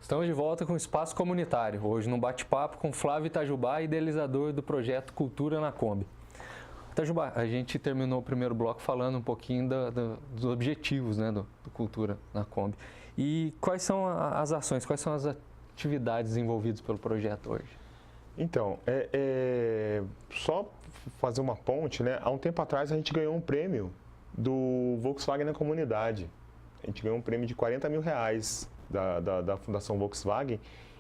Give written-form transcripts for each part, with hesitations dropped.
Estamos de volta com o Espaço Comunitário, hoje num bate-papo com Flávio Itajubá, idealizador do projeto Cultura na Kombi. Itajubá, a gente terminou o primeiro bloco falando um pouquinho dos objetivos, né, do Cultura na Kombi. E quais são as ações, quais são as atividades envolvidas pelo projeto hoje? Então, só fazer uma ponte, né? Há um tempo atrás a gente ganhou um prêmio do Volkswagen na comunidade. A gente ganhou um prêmio de R$40 mil da Fundação Volkswagen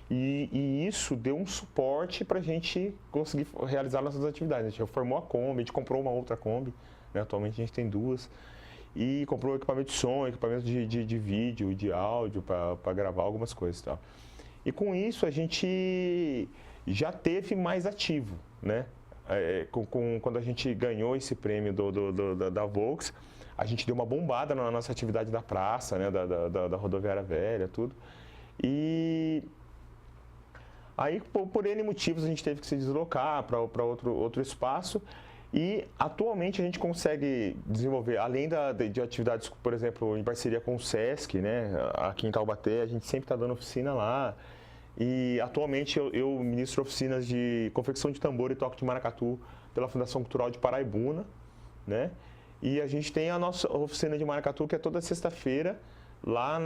e isso deu um suporte para a gente conseguir realizar nossas atividades. A gente reformou a Kombi, a gente comprou uma outra Kombi, né? Atualmente a gente tem duas, e comprou equipamento de som, equipamento de vídeo, de áudio para gravar algumas coisas e tal. E com isso a gente já teve mais ativo, né? Quando a gente ganhou esse prêmio da Volks, a gente deu uma bombada na nossa atividade da praça, né? da rodoviária velha, tudo. E aí, por N motivos, a gente teve que se deslocar para outro espaço. E atualmente a gente consegue desenvolver, além de atividades, por exemplo, em parceria com o SESC, né? Aqui em Taubaté, a gente sempre está dando oficina lá. E atualmente eu ministro oficinas de confecção de tambor e toque de maracatu pela Fundação Cultural de Paraibuna, né? E a gente tem a nossa oficina de maracatu, que é toda sexta-feira, lá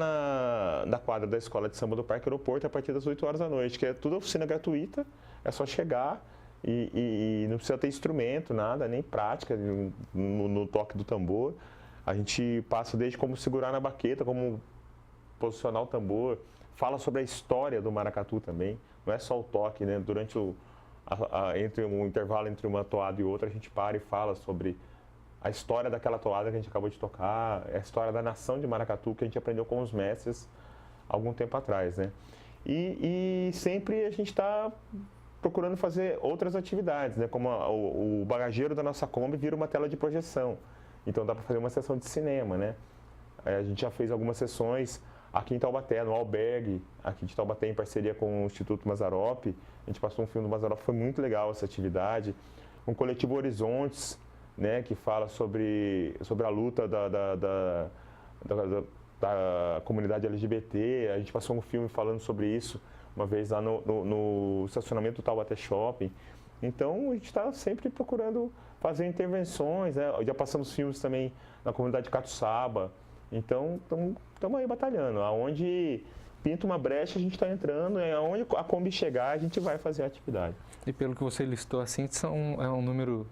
na quadra da Escola de Samba do Parque Aeroporto, a partir das 8 horas da noite, que é tudo oficina gratuita, é só chegar e não precisa ter instrumento, nada, nem prática no toque do tambor. A gente passa desde como segurar na baqueta, como posicionar o tambor, fala sobre a história do maracatu também, não é só o toque, né? Durante entre um intervalo entre uma toada e outra, a gente para e fala sobre a história daquela toada que a gente acabou de tocar, a história da nação de maracatu que a gente aprendeu com os mestres algum tempo atrás, né? E sempre a gente está procurando fazer outras atividades, né? Como o bagageiro da nossa Kombi vira uma tela de projeção, então dá para fazer uma sessão de cinema, né? A gente já fez algumas sessões aqui em Taubaté, no albergue, aqui de Taubaté, em parceria com o Instituto Mazzaropi. A gente passou um filme do Mazzaropi, foi muito legal essa atividade. Um coletivo Horizontes, né, que fala sobre a luta da comunidade LGBT. A gente passou um filme falando sobre isso uma vez lá no estacionamento do Taubaté Shopping. Então, a gente está sempre procurando fazer intervenções, né? Já passamos filmes também na comunidade Catuçaba. Então, estamos aí batalhando. Aonde pinta uma brecha, a gente está entrando. Aonde a Kombi chegar, a gente vai fazer a atividade. E pelo que você listou, assim, é um número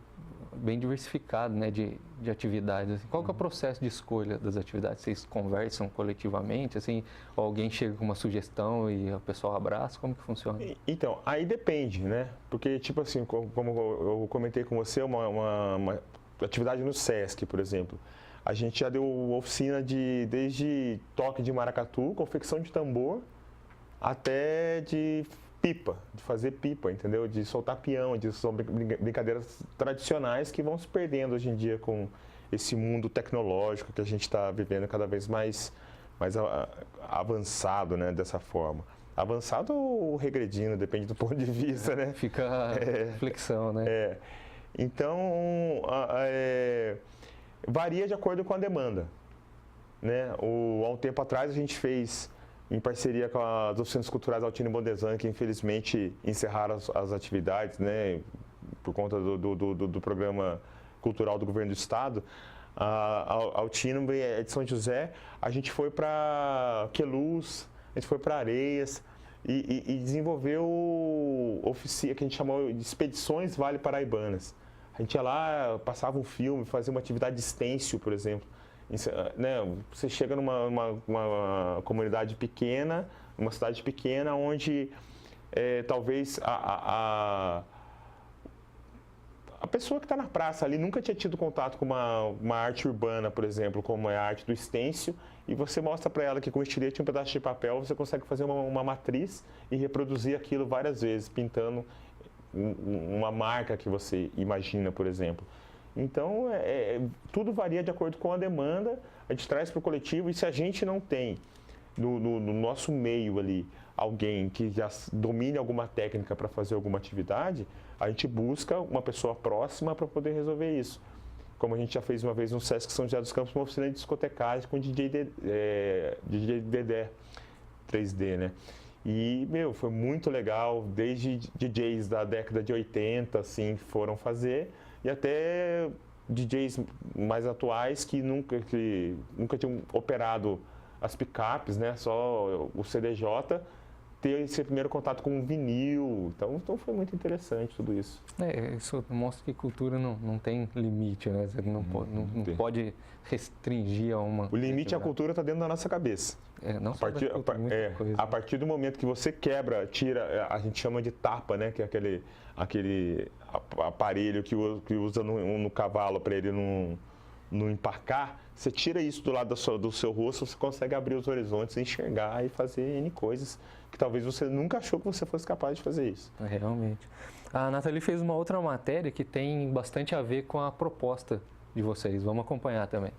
bem diversificado, né, de atividades. Qual que é o processo de escolha das atividades? Vocês conversam coletivamente, assim, ou alguém chega com uma sugestão e o pessoal abraça? Como que funciona? Então, aí depende, né? Porque, tipo assim, como eu comentei com você, uma atividade no SESC, por exemplo, a gente já deu oficina desde toque de maracatu, confecção de tambor, até de pipa, de fazer pipa, entendeu? De soltar peão, são brincadeiras tradicionais que vão se perdendo hoje em dia com esse mundo tecnológico que a gente está vivendo cada vez mais avançado, né? Dessa forma. Avançado ou regredindo, depende do ponto de vista, né? Fica a reflexão, né? Então, varia de acordo com a demanda, né? Há um tempo atrás a gente fez, em parceria com as oficinas culturais Altino e Bondesan, que infelizmente encerraram as atividades, né? Por conta do programa cultural do governo do estado, a Altino e de São José, a gente foi para Queluz, a gente foi para Areias e desenvolveu oficina, que a gente chamou de Expedições Vale Paraibanas. A gente ia lá, passava um filme, fazia uma atividade de stencil, por exemplo. Né, você chega numa comunidade pequena, uma cidade pequena, onde talvez a pessoa que está na praça ali nunca tinha tido contato com uma arte urbana, por exemplo, como é a arte do stencil, e você mostra para ela que com estilete e um pedaço de papel você consegue fazer uma matriz e reproduzir aquilo várias vezes, pintando uma marca que você imagina, por exemplo. Então, tudo varia de acordo com a demanda, a gente traz para o coletivo, e se a gente não tem no nosso meio ali alguém que já domine alguma técnica para fazer alguma atividade, a gente busca uma pessoa próxima para poder resolver isso. Como a gente já fez uma vez no Sesc São José dos Campos, uma oficina de discotecagem com DJ Dedé 3D, né? E, meu, foi muito legal, desde DJs da década de 80, assim, foram fazer, e até DJs mais atuais que nunca tinham operado as picapes, né, só o CDJ, ter esse primeiro contato com o vinil. Então foi muito interessante tudo isso. Isso mostra que cultura não tem limite, né? Você não pode restringir a uma... O limite à cultura está dentro da nossa cabeça. A partir do momento que você quebra, tira, a gente chama de tapa, né? Que é aquele aparelho que usa no cavalo para ele não empacar. Você tira isso do lado do seu rosto, você consegue abrir os horizontes, enxergar e fazer N coisas que talvez você nunca achou que você fosse capaz de fazer isso. Realmente. A Nathalie fez uma outra matéria que tem bastante a ver com a proposta de vocês. Vamos acompanhar também.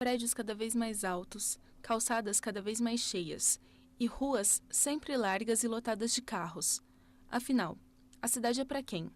Prédios cada vez mais altos, calçadas cada vez mais cheias e ruas sempre largas e lotadas de carros. Afinal, a cidade é para quem?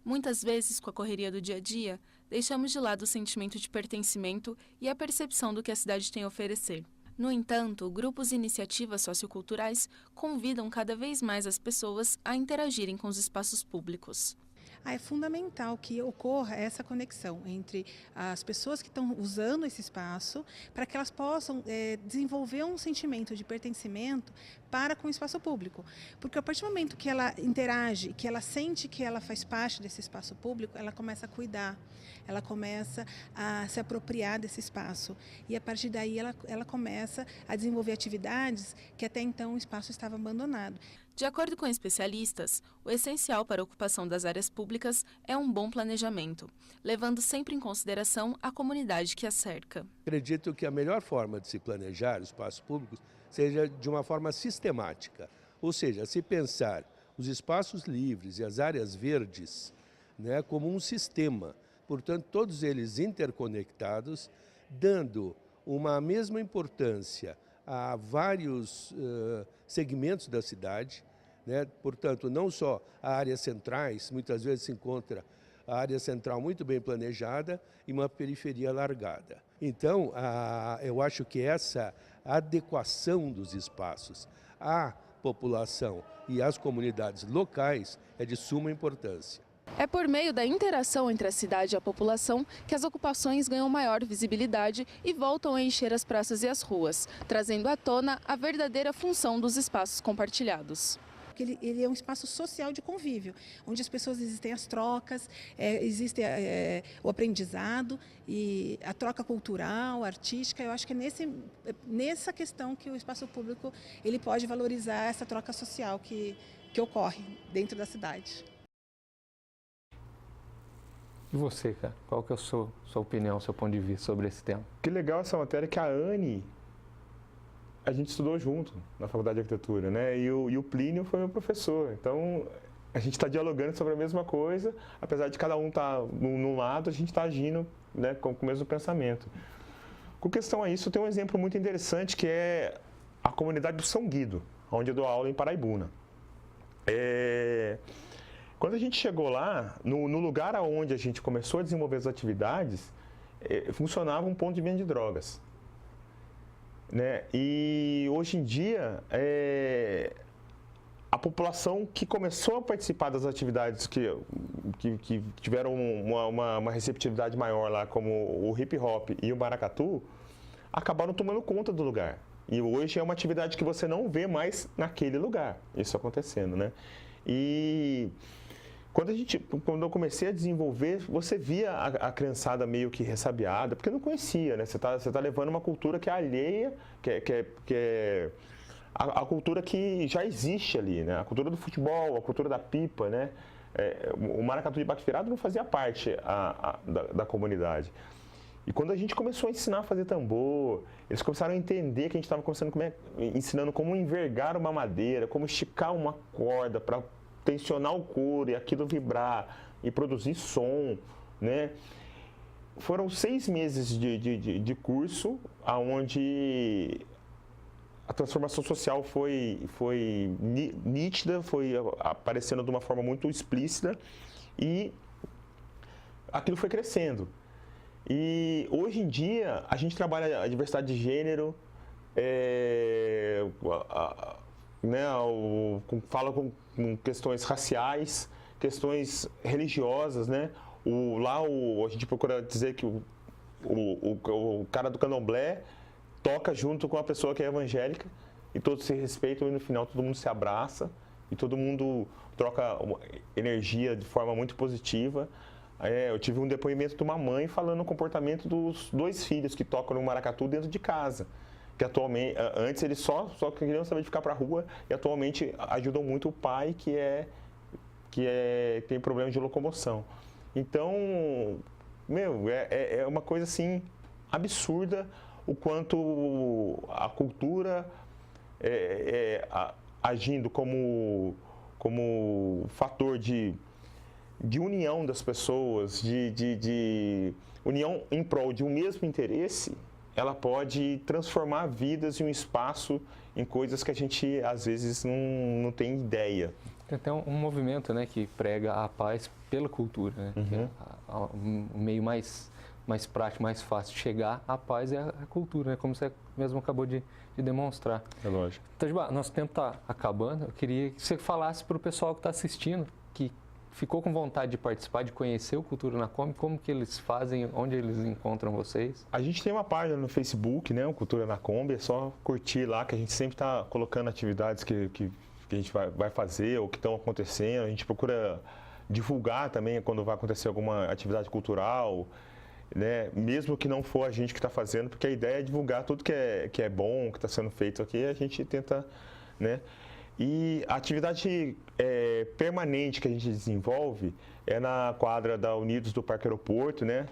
Muitas vezes, com a correria do dia a dia, deixamos de lado o sentimento de pertencimento e a percepção do que a cidade tem a oferecer. No entanto, grupos e iniciativas socioculturais convidam cada vez mais as pessoas a interagirem com os espaços públicos. É fundamental que ocorra essa conexão entre as pessoas que estão usando esse espaço para que elas possam desenvolver um sentimento de pertencimento para com o espaço público. Porque a partir do momento que ela interage, que ela sente que ela faz parte desse espaço público, ela começa a cuidar, ela começa a se apropriar desse espaço. E a partir daí ela começa a desenvolver atividades que até então o espaço estava abandonado. De acordo com especialistas, o essencial para a ocupação das áreas públicas é um bom planejamento, levando sempre em consideração a comunidade que a cerca. Acredito que a melhor forma de se planejar os espaços públicos seja de uma forma sistemática, ou seja, se pensar os espaços livres e as áreas verdes, né, como um sistema, portanto, todos eles interconectados, dando uma mesma importância a vários segmentos da cidade, né? Portanto, não só a áreas centrais, muitas vezes se encontra a área central muito bem planejada e uma periferia largada. Então, eu acho que essa adequação dos espaços à população e às comunidades locais é de suma importância. É por meio da interação entre a cidade e a população que as ocupações ganham maior visibilidade e voltam a encher as praças e as ruas, trazendo à tona a verdadeira função dos espaços compartilhados. Ele é um espaço social de convívio, onde as pessoas existem as trocas, existe o aprendizado e a troca cultural, artística. Eu acho que é nessa questão que o espaço público ele pode valorizar essa troca social que ocorre dentro da cidade. E você, cara? Qual que é a sua opinião, seu ponto de vista sobre esse tema? Que legal essa matéria que a Anne, a gente estudou junto na Faculdade de Arquitetura, né? E o Plínio foi meu professor. Então, a gente está dialogando sobre a mesma coisa, apesar de cada um estar num lado, a gente está agindo, né, com o mesmo pensamento. Com questão a isso, tem um exemplo muito interessante que é a comunidade do São Guido, onde eu dou aula em Paraibuna. Quando a gente chegou lá, no lugar onde a gente começou a desenvolver as atividades, funcionava um ponto de venda de drogas. Né? E hoje em dia, a população que começou a participar das atividades que tiveram uma receptividade maior lá, como o hip hop e o maracatu, acabaram tomando conta do lugar. E hoje é uma atividade que você não vê mais naquele lugar, isso acontecendo, né? E quando eu comecei a desenvolver, você via a criançada meio que ressabiada, porque não conhecia, né? Você tá levando uma cultura que é alheia, que é a cultura que já existe ali, né? A cultura do futebol, a cultura da pipa, né? O maracatu de baque virado não fazia parte da comunidade. E quando a gente começou a ensinar a fazer tambor, eles começaram a entender que a gente estava ensinando como envergar uma madeira, como esticar uma corda para tensionar o couro e aquilo vibrar e produzir som, né? Foram 6 meses de curso, onde a transformação social foi nítida, foi aparecendo de uma forma muito explícita e aquilo foi crescendo. E hoje em dia a gente trabalha a diversidade de gênero, né, fala com questões raciais, questões religiosas, né? A gente procura dizer que o cara do candomblé toca junto com a pessoa que é evangélica e todos se respeitam e no final todo mundo se abraça e todo mundo troca energia de forma muito positiva. Eu tive um depoimento de uma mãe falando o comportamento dos 2 filhos que tocam no maracatu dentro de casa. Que atualmente, antes eles só queriam saber de ficar para a rua e atualmente ajudam muito o pai que tem problema de locomoção. Então, é uma coisa assim absurda o quanto a cultura agindo como fator de união das pessoas, de união em prol de um mesmo interesse, ela pode transformar vidas em um espaço em coisas que a gente às vezes não tem ideia. Tem até um movimento, né, que prega a paz pela cultura, né? Uhum. Que é o meio mais prático, mais fácil de chegar à paz é a cultura, né? Como você mesmo acabou de demonstrar. É lógico. Itajubá, nosso tempo está acabando. Eu queria que você falasse para o pessoal que está assistindo, que ficou com vontade de participar, de conhecer o Cultura na Kombi, como que eles fazem, onde eles encontram vocês? A gente tem uma página no Facebook, né, o Cultura na Kombi, é só curtir lá, que a gente sempre está colocando atividades que a gente vai fazer ou que estão acontecendo. A gente procura divulgar também quando vai acontecer alguma atividade cultural, né, mesmo que não for a gente que está fazendo, porque a ideia é divulgar tudo que é bom, que está sendo feito aqui, a gente tenta, né? E a atividade permanente que a gente desenvolve é na quadra da Unidos do Parque Aeroporto, né?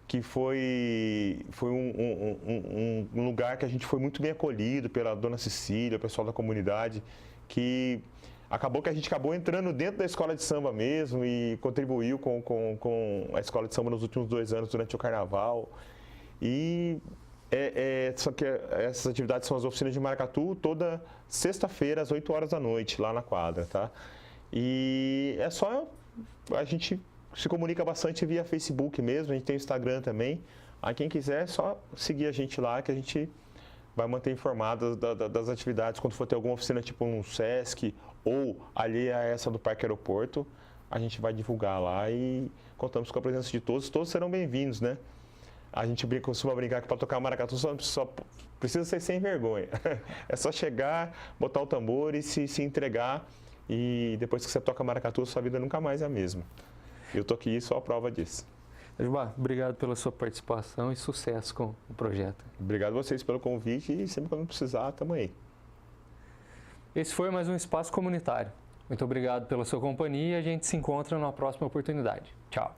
Que foi um lugar que a gente foi muito bem acolhido pela dona Cecília, o pessoal da comunidade, que acabou que a gente acabou entrando dentro da escola de samba mesmo e contribuiu com a escola de samba nos últimos 2 anos durante o carnaval. E só que essas atividades são as oficinas de maracatu toda sexta-feira às 8 horas da noite lá na quadra, tá? E a gente se comunica bastante via Facebook mesmo, a gente tem o Instagram também. Aí quem quiser é só seguir a gente lá que a gente vai manter informado das atividades. Quando for ter alguma oficina tipo um Sesc ou ali a essa do Parque Aeroporto, a gente vai divulgar lá e contamos com a presença de todos. Todos serão bem-vindos, né? A gente costuma brincar que para tocar maracatu só precisa ser sem vergonha. É só chegar, botar o tambor e se entregar. E depois que você toca maracatu, sua vida nunca mais é a mesma. Eu tô aqui só a prova disso. Itajubá, obrigado pela sua participação e sucesso com o projeto. Obrigado a vocês pelo convite e sempre quando precisar, estamos aí. Esse foi mais um Espaço Comunitário. Muito obrigado pela sua companhia e a gente se encontra na próxima oportunidade. Tchau!